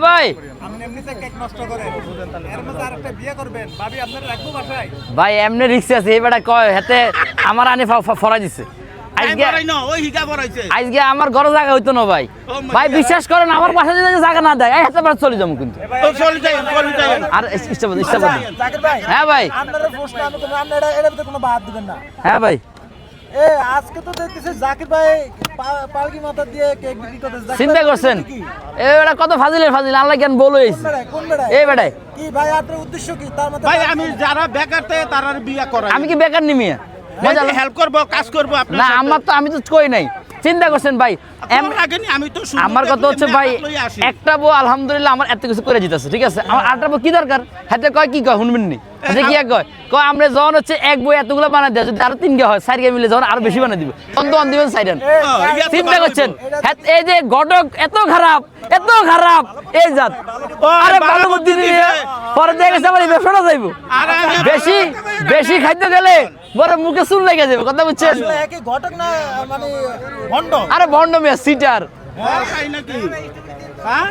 ভাই ভাই এমনি রিক্স আছে এই বেটা কয় হাতে আমার আনে ফরাই দিছে আজকে আমার ঘরে জায়গা হইতো না ভাই ভাই বিশ্বাস করেন আমার বাসা যদি জায়গা না দেয় হাতে বার চলে যাবো কিন্তু আর হ্যাঁ ভাই হ্যাঁ ভাই আজকে তো দেখতেছি জাকির ভাই পালকি মাথা দিয়ে কেক বিক্রি করতেছে চিন্তা করছেন এই বেটা কত ফাজিলের ফাজিল আল্লাহ জ্ঞান বলে কোন বেটা এই বেটাই কি ভাই আপনার উদ্দেশ্য কি তার মধ্যে ভাই আমি যারা বেকার তারা বিয়া করাই আমি কি বেকার নিমিয়া মজা হেল্প করব কাজ করব আপনার না আমার তো আমি তো কই নাই চিন্তা করছেন ভাই আমি তো আমার কথা হচ্ছে ভাই একটা বউ আলহামদুলিল্লাহ আমার এত কিছু করে দিতেছে ঠিক আছে আমার আটটা বউ কি দরকার হাতে কয় কি কয় শুনবেন নি কি এক কয় আমরা যখন হচ্ছে এক বই এতগুলো বানাই দেয় যদি আরো 3 গে হয় 4 গে মিলে যখন আরো বেশি বানাই দিব তখন তো দিবেন সাইডেন চিন্তা করছেন এই যে ঘটক এত খারাপ এই জাত আরে ভালো বুদ্ধি দিয়ে পরে দেখে সবাই ব্যবসাটা যাইবো বেশি খাইতে গেলে বড় মুখে চুল লেগে যাবে কথা বুঝছেন একই ঘটক না মানে ভন্ড আরে ভন্ড মিয়া সিটার নাকি হ্যাঁ